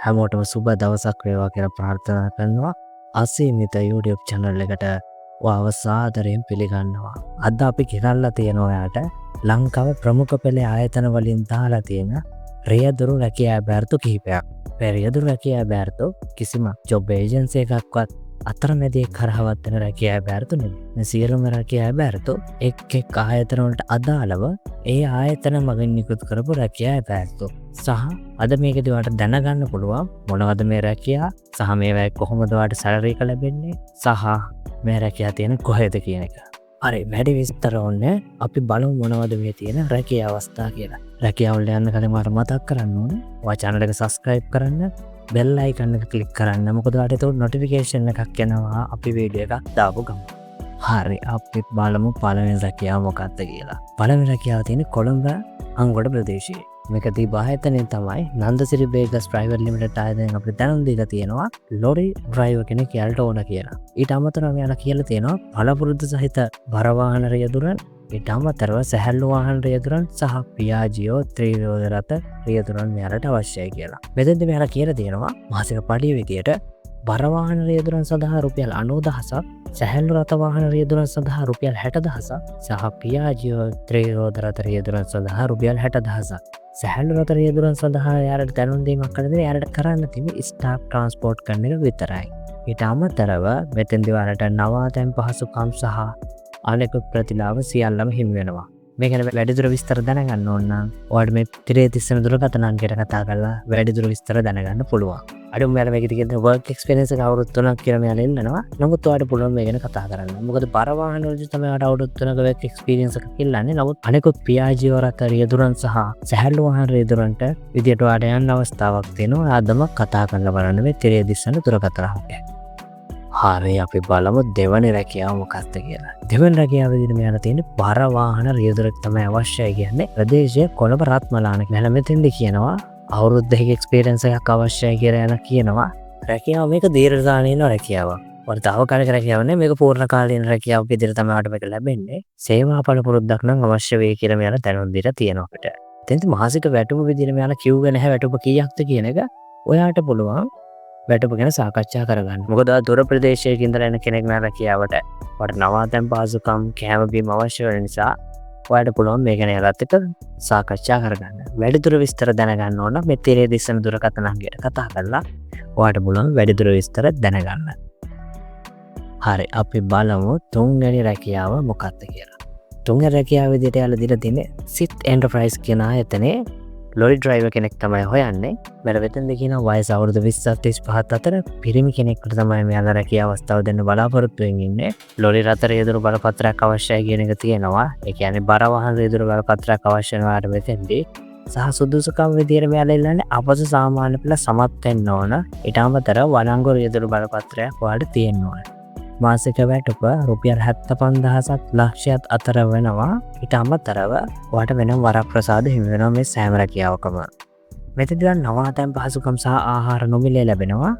හැමෝටම සුබ දවසක් වේවා කියලා ප්‍රාර්ථනා කරනවා. අසීමිත YouTube channel එකට ඔයාව සාදරයෙන් පිළිගන්නවා. අද අපි ගෙනල්ලා තියෙන ඔයාට ලංකාවේ ප්‍රමුඛ පෙළේ ආයතන වලින් දාලා තියෙන රියදුරු රැකියා බැර්තු කිහිපයක්. මේ රියදුරු රැකියා බැර්තු කිසිම ජොබ් ඒජන්සි එකක්වත් අතරමැදියෙක් කරහවත් වෙන රැකියා බැර්තු නෙමෙයි. මේ සියලුම රැකියා බැර්තු එක් එක් ආයතන වලට අදාළව ඒ ආයතන මගින් නිකුත් කරපු රැකියා බැර්තු. සහ අද මේකදී ඔයාලට දැනගන්න පුළුවන් මොනවද මේ රැකියා සහ මේවා කොහොමද ඔයාලට සැලරි එක ලැබෙන්නේ සහ මේ රැකියා තියෙන කොහෙද කියන එක. හරි වැඩි විස්තර ඕනේ අපි බලමු මොනවද මේ තියෙන රැකියා අවස්ථා කියලා. රැකියාව වල යන්න කලින් මට මතක් කරන්න ඕනේ ඔයා channel එක subscribe කරන්න bell icon එක click කරන්න. මොකද ඔයාලට ඒක notification එකක් එනවා අපි වීඩියෝ එකක් දාපු ගමන්. හරි අපි බලමු පළවෙනි රැකියාව මොකක්ද කියලා. පළවෙනි රැකියාව තියෙන්නේ කොළඹ අංගොඩ ප්‍රදේශයේ. මේක තිබා ආයතනයෙන් තමයි නන්දසිරි බේකර්ස් ප්‍රයිවට් ලිමිටඩ් ආයතනයෙන් අපිට දැනුම් දීලා තියෙනවා ලොරි ඩ්‍රයිවර් කෙනෙක් යාලට ඕන කියලා. ඊට අමතරව මෙයාලා කියලා තියෙනවා පළපුරුදු සහිත බර වාහන රියදුරන්, ඊට අමතරව සැහැල්ලු වාහන රියදුරන් සහ පියාජියෝ ත්‍රිරෝද රථ රියදුරන් මෙයාලට අවශ්‍යයි කියලා. මෙතෙන්ද මෙයාලා කියලා තියෙනවා මාසික පඩිය විදියට බර වාහන රියදුරන් සඳහා රුපියල් 90000ක්, සැහැල්ලු රථ වාහන රියදුරන් සඳහා රුපියල් 60000ක් සහ පියාජියෝ ත්‍රිරෝද රථ රියදුරන් සඳහා රුපියල් 60000ක්. සැහැල්ලු රථ රියදුරන් සඳහා යාලට දැනුම් දීමක් කරලා යාලට කරන්න තියෙන්නේ ස්ටාෆ් ට්‍රාන්ස්පෝර්ට් කරන එක විතරයි. ඊට අමතරව මෙතෙන්දී යාලට නවාතැන් පහසුකම් සහ අනෙකුත් ප්‍රතිලාභ සියල්ලම හිමි වෙනවා. මේ ගැන වැඩිදුර විස්තර දැනගන්න ඕන නම් ඔයාලට මේ තිරේ තිස්සන දුරකථන අංකයට කතා කරලා වැඩිදුර විස්තර දැනගන්න පුළුවන්. අඩුම මෙයාලා මේකද කියන්නේ work experience එක අවුරුදු 3ක් කියලා මෙයාලා ඉල්ලනවා. නමුත් ඔයාලට පුළුවන් මේ ගැන කතා කරන්න. මොකද බර වාහන වලදී තමයි ඔයාලට අවුරුදු 3ක work experience එකක් ඉල්ලන්නේ. නමුත් අනෙකුත් පියාජියෝ රථ රියදුරන් සහ සැහැල්ලු වාහන රියදුරන්ට විදියට ඔයාලට යන්න අවස්ථාවක් තියෙනවා. ආදම කතා කරලා බලන්න මේ තිරේ තිස්සන දුරකථන අංකය. හරි අපි බලමු දෙවැනි රැකියාව මොකක්ද කියලා. දෙවැනි රැකියාව විදිහට මෙයාලා තියෙන්නේ බර වාහන රියදුරක් තමයි අවශ්‍යයි කියන්නේ. ප්‍රදේශයේ කොළඹ රත්මලාන කියලා මෙතෙන්දී කියනවා අවුරුදු 2ක එක්ස්පීරියන්ස් එකක් අවශ්‍යයි කියලා යන කියනවා. රැකියාව මේක දීර්ඝකාලීන රැකියාවක්. වල තාවකාලික රැකියාවක් නෙමෙයි මේක පූර්ණ කාලීන රැකියාවක් විදිහට තමයි අපිට මේක ලැබෙන්නේ. සේවා පළ පුරුද්දක් නම් අවශ්‍ය වෙයි කියලා මෙයාලා දැනුම් දීලා තියෙනවා අපිට. එතෙන්දී මාසික වැටුප විදිහට මෙයාලා කිව්වේ නැහැ වැටුප කීයක්ද කියන එක. ඔයාට පුළුවන් වැටුප ගැන සාකච්ඡා කරගන්න. මොකද දුර ප්‍රදේශයක ඉඳලා එන කෙනෙක් නෑ රැකියාවට. ඔයාලට නවාතැන් පහසුකම් කෑම බීම අවශ්‍ය වෙන නිසා ඔයාලට පුළුවන් මේ ගැන යාලත් එක්ක සාකච්ඡා කරගන්න. වැඩිදුර විස්තර දැනගන්න ඕන මේ තිරේ දිස්සන දුරකථන අංකයට කතා කරලා ඔයාලට පුළුවන් වැඩිදුර විස්තර දැනගන්න. හරි අපි බලමු තුන්වෙනි රැකියාව මොකක්ද කියලා. තුන්වෙනි රැකියාව විදිහට යාලා දීලා තින්නේ සිත් එන්ටර්ප්‍රයිස් කියන ආයතනයේ ලොරි ඩ්‍රයිවර් කෙනෙක් තමයි හොයන්නේ. මෙතන වෙතෙන්ද කියනවා වයස අවුරුදු 20 35 අතර පිරිමි කෙනෙකුට තමයි මෙයාලා රැකියාව අවස්ථාව දෙන්න බලාපොරොත්තු වෙමින් ඉන්නේ. ලොරි රථ රියදුරු බලපත්‍රයක් අවශ්‍යයි කියන එක තියෙනවා. ඒ කියන්නේ බර වාහන රියදුරු බලපත්‍රයක් අවශ්‍ය වෙනවා මෙතෙන්දී. සහ සුදුසුකම් විදියට මෙයාලා ඉල්ලන්නේ අපස සාමාන්‍ය පෙළ සමත් වෙන්න ඕන. ඊට අමතරව වළංගු රියදුරු බලපත්‍රයක් ඔයාලට තියෙන්න ඕන. මාසික වැටුප රුපියල් 75000ක් ලක්ෂයක් අතර වෙනවා. ඊට අමතරව ඔයාලට වෙනම වරප්‍රසාද හිමි වෙනවා මේ සෑම රැකියාවකම. මෙතනදී නවාතැන් පහසුකම් සහ ආහාර නොමිලේ ලැබෙනවා.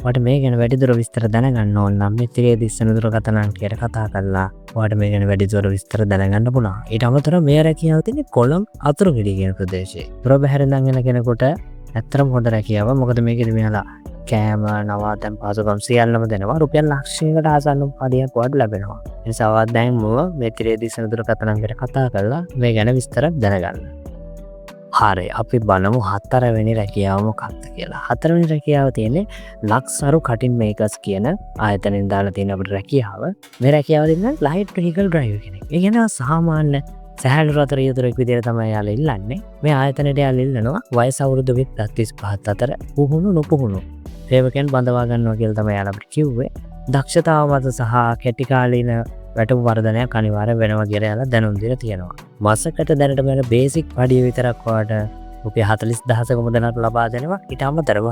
ඔයාලට මේ ගැන වැඩිදුර විස්තර දැනගන්න ඕන නම් මේ තිරේ දිස්සන දුරකථන අංකයට කතා කරලා ඔයාලට මේ ගැන වැඩිදුර විස්තර දැනගන්න පුළුවන්. ඊට අමතරව මේ රැකියාව තියෙන්නේ කොළඹ අතුරුගිරිය කියන ප්‍රදේශයේ. පුර බැහැර ඉඳන් එන කෙනෙකුට ඇත්තටම හොඳ රැකියාවක්. මොකද මේකෙදි මෙයාලා කෑම නවාතැන් පහසුකම් සියල්ලම දෙනවා. රුපියල් ලක්ෂයකට ආසන්න පඩියක් ඔයාලට ලැබෙනවා. ඒ නිසා ඔයාලා දැන් මේ තිරේ දිස්සන දුරකථන අංකයට කතා කරලා මේ ගැන විස්තර දැනගන්න. හරි අපි බලමු හතරවෙනි රැකියාව මොකක්ද කියලා. හතරවෙනි රැකියාව තියෙන්නේ ලක්සරු කටින් මේකර්ස් කියන ආයතනයෙන් දාලා තියෙන අපේ රැකියාව. මේ රැකියාව දෙන්නේ ලයිට් වෙහිකල් ඩ්‍රයිවර් කෙනෙක්. ඒ කියන්නේ සාමාන්‍ය සැහැල්ලු රථ රියදුරෙක් විදිහට තමයි යාලා ඉල්ලන්නේ. මේ ආයතනයට යාලා ඉල්ලනවා වයස අවුරුදු 35 අතර පුහුණු නොපුහුණු සේවකයන් බඳවා ගන්නවා කියලා තමයි යාලා අපිට කිව්වේ. දක්ෂතාව මත සහ කෙටි කාලීන වැටුප වර්ධනයක් අනිවාර්ය වෙනවා කියලා යාලා දැනුම් දීලා තියෙනවා. මාසකට දැනට මෙන්න බේසික් පඩිය විතරක් ඔයාලට රුපියල් 40000ක මුදලක් ලබා දෙනවා. ඊට අමතරව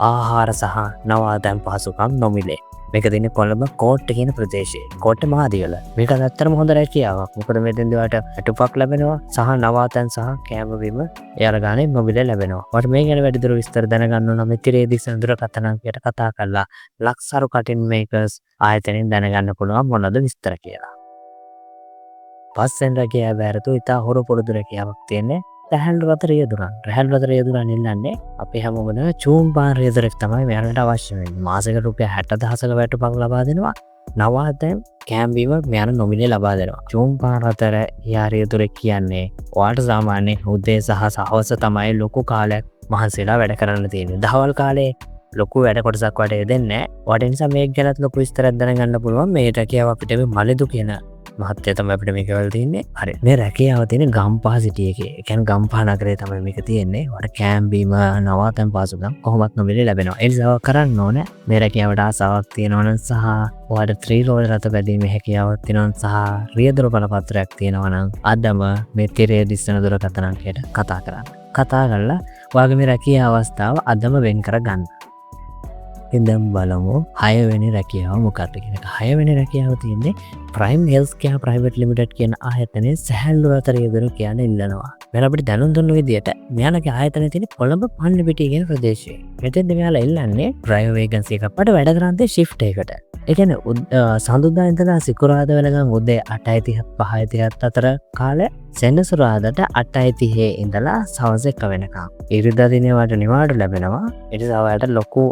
ආහාර සහ නවාතැන් පහසුකම් නොමිලේ. මේක දෙන්නේ කොළඹ කෝට්ට කියන ප්‍රදේශයේ. කෝට්ට මහදිවල. මේක ඇත්තටම හොඳ රැකියාවක්. මොකද මෙතෙන්දී ඔයාලට වැටුපක් ලැබෙනවා සහ නවාතැන් සහ කෑම බීම එයාලා ගානේ නොමිලේ ලැබෙනවා. ඔයාලට මේ ගැන වැඩිදුර විස්තර දැනගන්න ඕන නම් මේ තිරේ දිස්සන දුරකථන අංකයට කතා කරලා ලක්සරු කටින් මේකර්ස් ආයතනයෙන් දැනගන්න පුළුවන් මොනවද විස්තර කියලා. පස්වෙනි රැකියාව බැරතු ඉතා හොරු පුරුදු රැකියාවක් තියෙන්නේ රැහැල් රත රියදුරන් රැහැල් රත රියදුරන් ඉල්ලන්නේ අපි හැමෝම චූම් පාන් රියදුරෙක් තමයි මෙයාලට අවශ්‍ය වෙන්නේ. මාසෙකට රුපියල් 60,000ක වැටුපක් ලබා දෙනවා. නවාතැන් කෑම්බීම මෙයාට නොමිනේ ලබා දෙනවා. චූම් පාන් රතර යා රියදුරෙක් කියන්නේ ඔයාලට සාමාන්‍යයෙන් උදේ සහ හවස තමයි ලොකු කාලයක් මහන්සිලා වැඩ කරන්න තියෙන්නේ. දහවල් කාලේ ලොකු වැඩ කොටසක් වටේ දෙන්නේ. ඔයාට නිසා මේක ගැනත් ලොකු විස්තරයක් දැනගන්න පුළුවන්. මේ රැකියාව අපිට මේ මලෙදු කියන මහත්තයා තමයි අපිට මේක වෙලා තින්නේ. හරි. මේ රැකියාව තියෙන්නේ ගම්පහ සිටි එකේ. ඒ කියන්නේ ගම්පහ නගරේ තමයි මේක තියෙන්නේ. ඔයාට කෑම්බීම නවාතැන් පහසුකම් කොහොමත් නොමිලේ ලැබෙනවා. ඒ නිසා කරන්න ඕනේ මේ රැකියාවට ආසාවක් තියෙනවා නම් සහ ඔයාට 3 රෝල් රත බැඳීමේ හැකියාවක් තියෙනවා සහ රියදුරු බලපත්‍රයක් තියෙනවා නම් අදම මේ තිරේ දිස්සන දුරකථන අංකයට කතා කරන්න. කතා කරලා ඔයාගේ මේ රැකියාව අවස්ථාව අදම වෙන් කරගන්න. ඉදම් බලමු 6 වෙනි රැකියාව මොකක්ද කියන එක. 6 වෙනි රැකියාව තියෙන්නේ prime hell's care private limited කියන ආයතනයේ සැහැල්ලු රත රියදුරු කියන ඉල්ලනවා. මෙයාලා අපිට දැනුම් දුන්න විදියට මෙයාලගේ ආයතනය තියෙන්නේ කොළඹ පන්නිපිටිය කියන ප්‍රදේශයේ. මෙතෙන්ද මෙයාලා ඉල්ලන්නේ ඩ්‍රයිවර් වේකන්සි එකක් අපිට වැඩ කරන්නේ shift එකකට. ඒ කියන්නේ සඳුදා ඉඳලා සිකුරාදා වෙනකන් උදේ 8:30 5:30 අතර කාලය සෙනසුරාදාට 8:30 ඉඳලා සවස් 1 වෙනකම්. ඉරිදා දිනේ වට නිවාඩු ලැබෙනවා. ඒ නිසා ඔයාලට ලොකු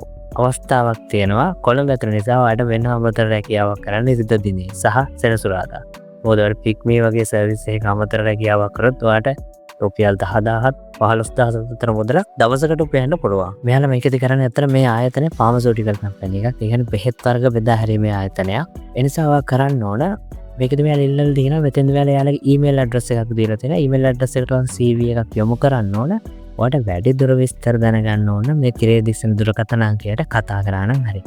අවස්ථාවක් තියෙනවා. කොළඹ ඇතුළ නිසා ඔයාලට වෙන අමතර රැකියාවක් කරන්න ඉරිදා දිනේ සහ සෙනසුරාදා. මොකද ඔයාලට පික්මී වගේ සර්විස් එකක අමතර රැකියාවක් කරොත් ඔයාලට රුපියල් 10,000ත් 15,000ත් අතර මුදලක් දවසකට උපයන්න පුළුවන්. මෙයාලා මේකද කරන්නේ අතර මේ ආයතනය ෆාමසිටිකල් කම්පැනි එකක්. ඒ කියන්නේ බෙහෙත් වර්ග බෙදා හැරීමේ ආයතනයක්. ඒ නිසා ඔයා කරන්න ඕන මේකද මෙයාලා ඉල්ලලා තියෙනවා. මෙතෙන්ද මෙයාලා යාලගේ ඊමේල් ඇඩ්‍රස් එකක් දීලා තියෙනවා. ඊමේල් ඇඩ්‍රස් එකට CV එකක් යොමු කරන්න ඕන. ඔයාට වැඩි දුර විස්තර දැනගන්න ඕන මේ තිරේ දිස්සන දුරකථන අංකයට කතා කරා නම් හරි.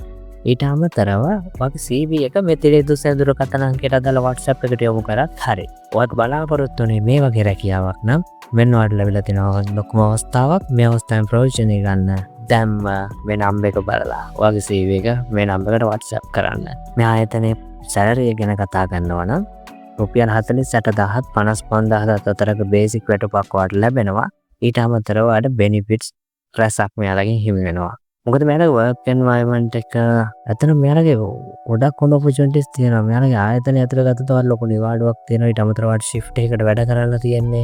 ඊට අමතරව ඔයාගේ CV එක මේ තිරේ දිස්සන දුරකථන අංකයට අදාළ WhatsApp එකට යොමු කරත් හරි. ඔයාට බලාපොරොත්තු වෙන්නේ මේ වගේ රැකියාවක් නම් මෙන්න ඔයාලට ලැබිලා තියෙනවා ලොකුම අවස්ථාවක්. මේ අවස්ථාවෙන් ප්‍රයෝජනය ගන්න. දැම්ම මේ නම්බර් එක බලලා ඔයාගේ CV එක මේ නම්බර් එකට WhatsApp කරන්න. මේ ආයතනයේ සැලරි ගැන කතා කරනවා නම් රුපියල් 48,000ත් 55,000ත් අතරක බේසික් වැටුපක් ඔයාලට ලැබෙනවා. ඊට අමතරව ඔයාලට බෙනිෆිට්ස් රැසක් මෙයාලගෙන් හිමි වෙනවා. මොකද මෙයාලගේ වර්ක් එන්වයරන්මන්ට් එක ඇත්තටම මෙයාලගේ ගොඩක් හොඳ ඔපචුනිටිස් තියෙනවා. මෙයාලගේ ආයතනය ඇතුළේ ගත්තොත් ඔයාලට ලොකු නිවාඩුවක් තියෙනවා. ඊට අමතරව ඔයාලට shift එකකට වැඩ කරන්න තියෙන්නේ.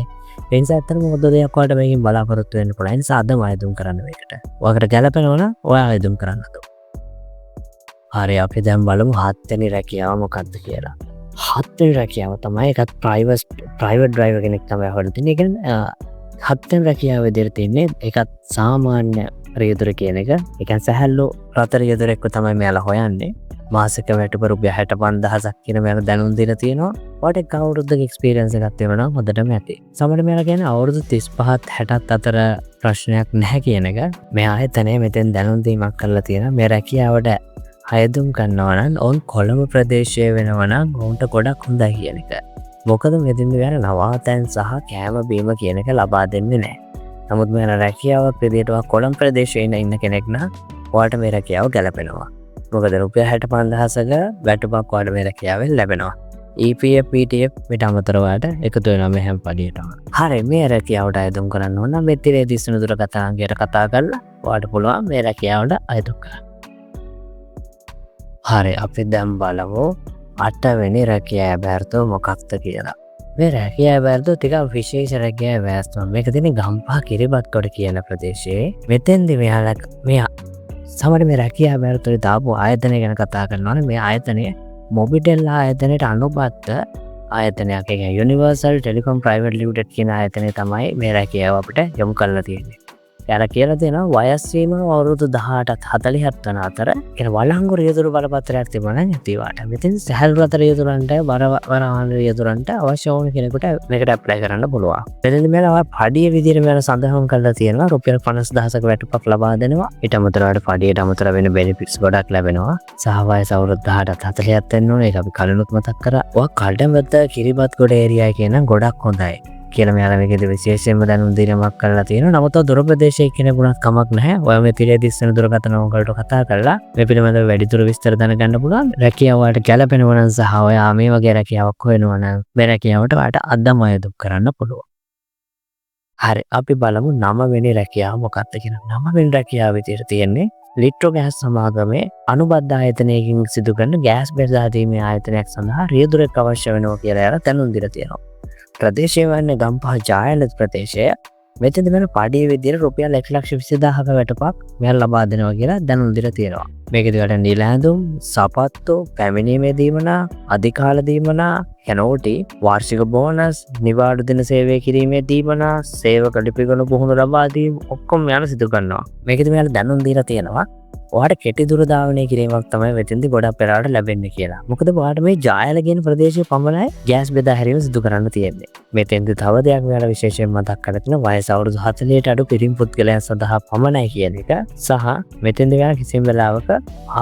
ඒ නිසා ඇත්තටම හොඳ දෙයක් ඔයාලට මේකෙන් බලාපොරොත්තු වෙන්න පුළුවන්. ඒ නිසා අදම ආයතන කරන්න මේකට. ඔයාලට ගැළපෙනවා නම් ඔයා ආයතන කරන්න අද. හරි අපි දැන් බලමු 7 වෙනි රැකියාව මොකක්ද කියලා. 7 වෙනි රැකියාව තමයි එකත් ප්‍රයිවට් ඩ්‍රයිවර් කෙනෙක් තමයි හොයලා තියෙන්නේ. ඒ කියන්නේ 7 වෙනි රැකියාව විදිහට තියන්නේ ඒකත් සාමාන්‍ය රියදුර කියන එක. ඒ කියන්නේ සැහැල්ලු රත රියදුරෙක්ව තමයි මෙයාලා හොයන්නේ. මාසික වැටුප රුපියල් 65,000ක් කියන මෙයාලා දැනුම් දීලා තියෙනවා. ඔයාට එක් අවුරුද්දක එක්ස්පීරියන්ස් එකක් තියෙනවා නම් හොඳටම ඇති. සමහර මෙයාලා කියන්නේ අවුරුදු 35ත් 60ත් අතර ප්‍රශ්නයක් නැහැ කියන එක. මේ ආයතනයේ මෙතෙන් දැනුම් දීමක් කරලා තියෙනවා. මේ රැකියාවට අයදුම් කරනවා නම් ඔවුන් කොළඹ ප්‍රදේශයේ වෙනවා නම් ඔවුන්ට ගොඩක් හොඳයි කියන එක. මොකද මෙතෙන්ද මෙයාලා නවාතැන් සහ කෑම බීම කියන එක ලබා දෙන්නේ නැහැ. නමුත් මෙයාලා රැකියාවක් විදිහට කොළඹ ප්‍රදේශයේ ඉන්න කෙනෙක් නම් ඔයාලට මේ රැකියාව ගැලපෙනවා. මොකද රුපියල් 65,000ක වැටුපක් ඔයාලට මේ රැකියාවෙන් ලැබෙනවා. EPF PTF පිට අමතරව ඔයාලට එකතු වෙනවා මේ හැම පඩියටම. හරි මේ රැකියාවට අයදුම් කරන්න ඕන නම් මේ තිරේ දිස්සන දුරකථන අංකයට කතා කරලා ඔයාලට පුළුවන් මේ රැකියාවට අයදුම් කරන්න. හරි අපි දැන් බලමු 8 වෙනි රැකියාව බැර්තෝ මොකක්ද කියලා. මේ රැකියාව බැර්තෝ ටිකක් විශේෂ රැකියාව වැස්තම. මේක තියෙන්නේ ගම්පහ කිරිබත්කොඩ කියන ප්‍රදේශයේ. මෙතෙන්දි මෙයා සමහර මේ රැකියාව බැර්තෝ දාපු ආයතනය ගැන කතා කරනවා. මේ ආයතනය මොබිටෙල් ආයතනයට අනුබද්ධ ආයතනයක්. ඒ කියන්නේ යුනිවර්සල් ටෙලිකොම් ප්‍රයිවට් ලිමිටඩ් කියන ආයතනය තමයි මේ රැකියාව අපිට යොමු කරලා තියෙන්නේ. යාලා කියලා තියෙනවා වයස් සීම අවුරුදු 18ත් 47 වන අතර කියන වළංගු රියදුරු බලපත්‍රයක් තිබුණා නම් ඇතිවාට. මෙතෙන් සැහැල්ලු රත රියදුරන්ට වරවාහන රියදුරන්ට අවශ්‍ය වුණ කෙනෙකුට මේකට ඇප්ලයි කරන්න පුළුවන්. මෙතෙන්දි මෙයාලා පඩිය විදිහට මෙයාලා සඳහන් කරලා තියෙනවා රුපියල් 50,000ක වැටුපක් ලබා දෙනවා. ඊට අමතරව පඩියට අමතර වෙන බෙනිෆිට්ස් ගොඩක් ලැබෙනවා. සහ වයස අවුරුදු 18ත් 40ත් වෙන්න ඕනේ. ඒක අපි කලිනුත් මතක් කරා. ඔය කඩමැද කිරිබත්ගොඩ ඒරියා කියන ගොඩක් හොඳයි. කියලා මෙයාලා මේකේ විශේෂයෙන්ම දැනුම් දීමක් කරලා තියෙනවා. නමුත් දුර ප්‍රදේශයේ කෙනෙකුට කමක් නැහැ. ඔය මේ තිරේ දිස්සන දුරකථන වලට කතා කරලා මේ පිළිබඳව වැඩිදුර විස්තර දැනගන්න පුළුවන්. රැකියාව වලට ගැලපෙනවා නම් සහ ඔයා මේ වගේ රැකියාවක් හොයනවා නම් මේ රැකියාවට ඔයාට අදම අයදුම් කරන්න පුළුවන්. හරි අපි බලමු 9 වෙනි රැකියාව මොකක්ද කියලා. 9 වෙනි රැකියාව විදිහට තියෙන්නේ ලිට්‍රෝ ගෑස් සමාගමේ අනුබද්ධ ආයතනයකින් සිදු කරන ගෑස් බෙදා දීමේ ආයතනයක් සඳහා රියදුරෙක් අවශ්‍ය වෙනවා කියලා යාලා දැනුම් දීලා තියෙනවා. ප්‍රදේශය වන්නේ ගම්පහ ජායලත් ප්‍රදේශය. මෙතනදි මෙන්න පඩිය විදියට රුපියල් 1,20,000ක වැටුපක් මෙයාලා ලබා දෙනවා කියලා දැනුම් දීලා තියෙනවා. මේකෙදි වට නිල ඇඳුම්, සපත්තු, පැමිණීමේ දීමනා, අධිකාල දීමනා, කැනෝටි, වාර්ෂික බෝනස්, නිවාඩු දින සේවය කිරීමේ දීමනා, සේවක ලිපිගණු පුහුණු ලබා දීම ඔක්කොම මෙයාලා සිදු කරනවා. මේකෙදි මෙයාලා දැනුම් දීලා තියෙනවා ඔයාට කෙටි දුර ධාවනය කිරීමක් තමයි මෙතෙන්දි ගොඩක් වෙලාවට ලැබෙන්නේ කියලා. මොකද ඔයාට මේ ජායල කියන ප්‍රදේශයේ පමණයි ගෑස් බෙදා හැරීම සිදු කරන්න තියෙන්නේ. මෙතෙන්දි තව දෙයක් මෙයාලා විශේෂයෙන් මතක් කරලා තියෙනවා වයස අවුරුදු 40ට අඩු පිරිමි පුද්ගලයන් සඳහා පමණයි කියන එක. සහ මෙතෙන්දි මෙයාලා කිසිම වෙලාවක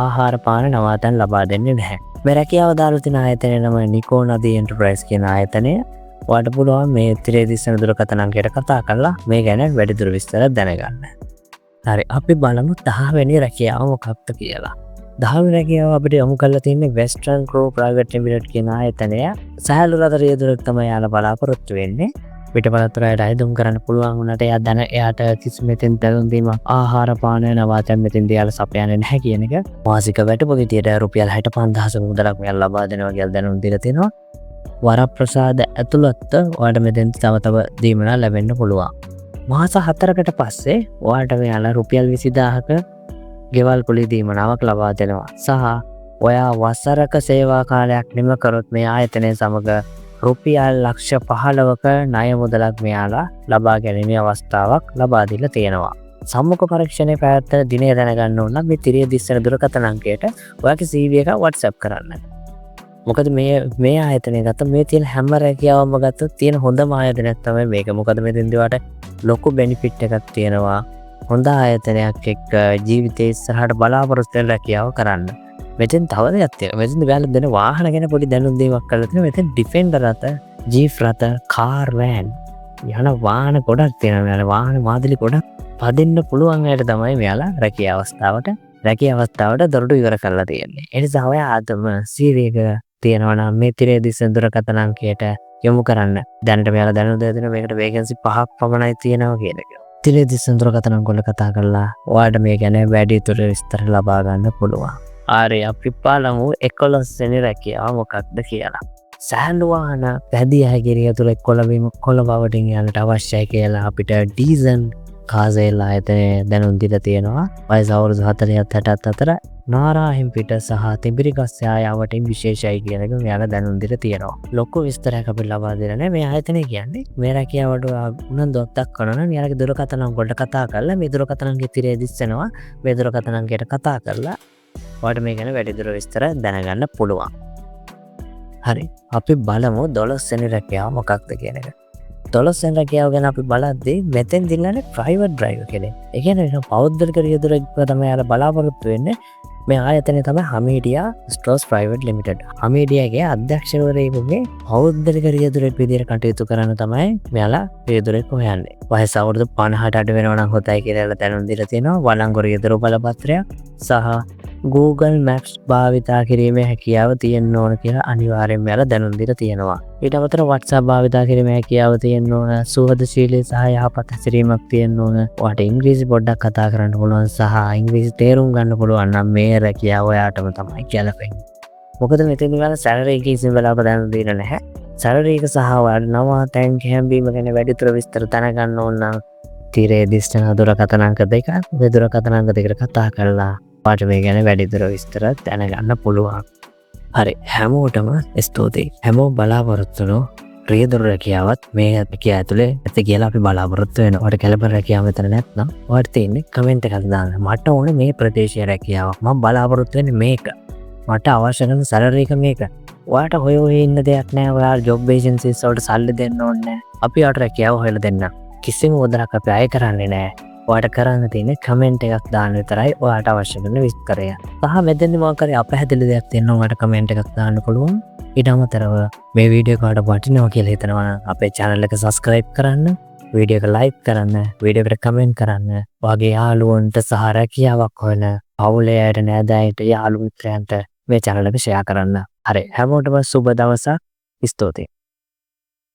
ආහාර පාන නවාතැන් ලබා දෙන්නේ නැහැ. මේ රැකියාව දාලා තියෙන ආයතනය නම නිකෝ නදී එන්ටර්ප්‍රයිස් කියන ආයතනය. ඔයාට පුළුවන් මේ තිරේ දිස්සන දුරකථන අංකයට කතා කරලා මේ ගැන වැඩිදුර විස්තර දැනගන්න. හරි අපි බලමු 10 වෙනි රැකියාව මොකක්ද කියලා. 10 වෙනි රැකියාව අපිට යොමු කරලා තියෙන්නේ වෙස්ටර්න් ක්‍රෝ ප්‍රයිවට් ලිමිටඩ් කියන ආයතනය. සහැල්ලු රට රියදුරක් තමයි යාලා බලාපොරොත්තු වෙන්නේ. පිටපතට අයදුම් කරන්න පුළුවන් වුණාට එයාට කිසිම මෙතෙන් දැනුම් දීමක් ආහාර පාන නවාතැන් මෙතෙන් යාලා සපයන්නේ නැහැ කියන එක. මාසික වැටුප විදියට රුපියල් 65,000 මුදලක් මෙයාලා ලබා දෙනවා කියලා දැනුම් දීලා තියෙනවා. වරප්‍රසාද ඇතුළත ඔයාලට මෙතෙන් තව දීමනා ලැබෙන්න පුළුවන්. මාස 4කට පස්සේ ඔයාලට මෙයාලා රුපියල් 20,000ක ගෙවල් පොලි දීමනාවක් ලබා දෙනවා. සහ ඔයා වසරක සේවා කාලයක් නිම කරොත් මේ ආයතනය සමග රුපියල් ලක්ෂ 15ක ණය මුදලක් මෙයාලා ලබා ගැනීමේ අවස්ථාවක් ලබා දීලා තියෙනවා. සම්මුඛ පරීක්ෂණයේ පැවැත්වෙන දිනය දැනගන්න ඕන නම් මේ තිරිය දිස්සන දුරකථන අංකයට ඔයාගේ CV එක WhatsApp කරන්න. මොකද මේ ආයතනය ගත්ත මේ තියෙන හැම රැකියාවම ගත්තොත් තියෙන හොඳම ආයතනයක් තමයි මේක. මොකද මෙතෙන්දී ඔයාට ලොකු බෙනිෆිට් එකක් තියෙනවා. හොඳ ආයතනයක් එක්ක ජීවිතේ ඉස්සරහට බලාපොරොත්තු වෙන රැකියාව කරන්න. මෙතෙන් තව දෙයක් තියෙනවා. මෙතෙන් ඔයාලා දෙන වාහන ගැන පොඩි දැනුම් දීමක් කරලා තියෙනවා. මෙතෙන් ඩිෆෙන්ඩර් රථ, ජීප් රථ, කාර් වෑන් යන වාහන ගොඩක් තියෙනවා. මෙයාලා වාහන මාදලි ගොඩක් පදින්න පුළුවන් අයට තමයි මෙයාලා රැකියාව අවස්ථාවට දොරටු ඉවර කරලා තියෙන්නේ. ඒ නිසා ඔයා ආතම CV එක තියෙනවා නම් මේ තිරේ දිස්සන දුරකථන අංකයට යොමු කරන්න. දැනට මෙයාලා දැනුම් දෙන මේකට වේකන්සි 5ක් පමණයි තියෙනවා කියන එක. තිරේ දිස්සන දුරකථන අංක වල කතා කරලා ඔයාලට මේ ගැන වැඩිදුර විස්තර ලබා ගන්න පුළුවන්. ආරේ අපි බලමු 11 වෙනි රැකියාව මොකක්ද කියලා. සෑහළු වාහන පැදිය හැකිරිය තුළ කොළ බවටින් යාලට අවශ්‍යයි කියලා අපිට ඩීසන් කාසේල් ආයතනය දැනුම් දීලා තියෙනවා. වයස අවුරුදු 40ත් 60ත් අතර නාරාහෙම්පිට සහ තිඹිරිගස්සේ ආයාවටින් විශේෂයි කියන එක මෙයාලා දැනුම් දීලා තියෙනවා. ලොකු විස්තරයක් අපිට ලබා දෙලා නැහැ. මේ ආයතනය කියන්නේ මේ රැකියාවට උනන්දුවක් දක්වනවා නම් යාලගේ දුරකථන අංක වලට කතා කරලා මේ දුරකථන අංකයේ තිරේ දිස්සනවා. මේ දුරකථන අංකයට කතා කරලා ඔයාලට මේ ගැන වැඩිදුර විස්තර දැනගන්න පුළුවන්. හරි අපි බලමු 12 වෙනි රැකියාව මොකක්ද කියන එක. 12 වෙනි රැකියාව ගැන අපි බලද්දී මෙතෙන් දිල්ලන්නේ ප්‍රයිවට් ඩ්‍රයිවර් කෙනෙක්. ඒ කියන්නේ පෞද්ගලික රියදුරෙක් තමයි යාලා බලාපොරොත්තු වෙන්නේ. මේ ආයතනය තමයි හමීඩියා ස්ටෝර්ස් ප්‍රයිවට් ලිමිටඩ්. හමීඩියාගේ අධ්‍යක්ෂකවරයෙකුගේ පෞද්ගලික රියදුරෙක් විදියට කටයුතු කරන තමයි මෙයාලා රියදුරෙක් හොයන්නේ. වයස අවුරුදු 50ට අඩු වෙනවා නම් හොඳයි කියලා දැනුම් දීලා තියෙනවා. වළංගු රියදුර බලපත්‍රයක් සහ Google Maps භාවිතා කිරීමේ හැකියාව තියෙන්න ඕන කියලා අනිවාර්යයෙන්ම මෙයාලා දැනුම් දීලා තියෙනවා. ඊට අමතරව WhatsApp භාවිතා කිරීමේ හැකියාව තියෙන්න ඕන, සුහදශීලී සහ යහපත් හැසිරීමක් තියෙන්න ඕන. ඔයාට ඉංග්‍රීසි පොඩ්ඩක් කතා කරන්න පුළුවන් සහ ඉංග්‍රීසි තේරුම් ගන්න පුළුවන් නම් මේ රැකියාව ඔයාටම තමයි ගැලපෙන්නේ. මොකද මෙතන ඔයාලා සැලරි එක කිසිම වෙලාවක දැනුම් දෙන්නේ නැහැ. සැලරි එක සහ ඔයාලා නවාතැන් කැම්බීම ගැන වැඩිදුර විස්තර දැනගන්න ඕන නම් තිරේ දිස්ත්‍රික් දුරකථන අංක 2 මේ දුරකථන අංක 2කට කතා කරලා පාට මේ ගැන වැඩිදුර විස්තර දැනගන්න පුළුවන්. හරි හැමෝටම ස්තුතියි. හැමෝම බලාපොරොත්තු වෙන රියදුර රැකියාවත් මේ රැකියාව ඇතුලේ ඇති කියලා අපි බලාපොරොත්තු වෙනවා. ඔයාලට කැලපර රැකියාව මෙතන නැත්නම් ඔයාලට තියෙන්නේ කමෙන්ට් එකක් දාන්න. මට ඕනේ මේ ප්‍රදේශීය රැකියාවක්. මම බලාපොරොත්තු වෙන්නේ මේක. මට අවශ්‍ය කරන සැලරි එක මේක. ඔයාට හොය ඉන්න දෙයක් නැහැ. ඔයාලා ජොබ් ඒජන්සිස් වලට සල්ලි දෙන්න ඕනේ නැහැ. අපි ඔයාලට රැකියාව හොයලා දෙන්නම්. කිසිම මුදලක් අපි අය කරන්නේ නැහැ. ඔයාට කරන්න තියෙන්නේ කමෙන්ට් එකක් දාන්න විතරයි ඔයාට අවශ්‍ය කරන විස්තරය. සහ මෙතෙන්දි මොකක් හරි අපහැදිලි දෙයක් තියෙනවා ඔයාට කමෙන්ට් එකක් දාන්න පුළුවන්. ඊට අමතරව මේ වීඩියෝ එක ඔයාලට වටිනවා කියලා හිතනවා නම් අපේ channel එක subscribe කරන්න, වීඩියෝ එක like කරන්න, වීඩියෝ එකට කමෙන්ට් කරන්න. ඔයාගේ යාළුවන්ට සහ රැකියාවක් හොයන පවුලේ අයට, නෑදෑයන්ට, යාළු මිත්‍රයන්ට මේ channel එක share කරන්න. හරි හැමෝටම සුබ දවසක්. ස්තුතියි.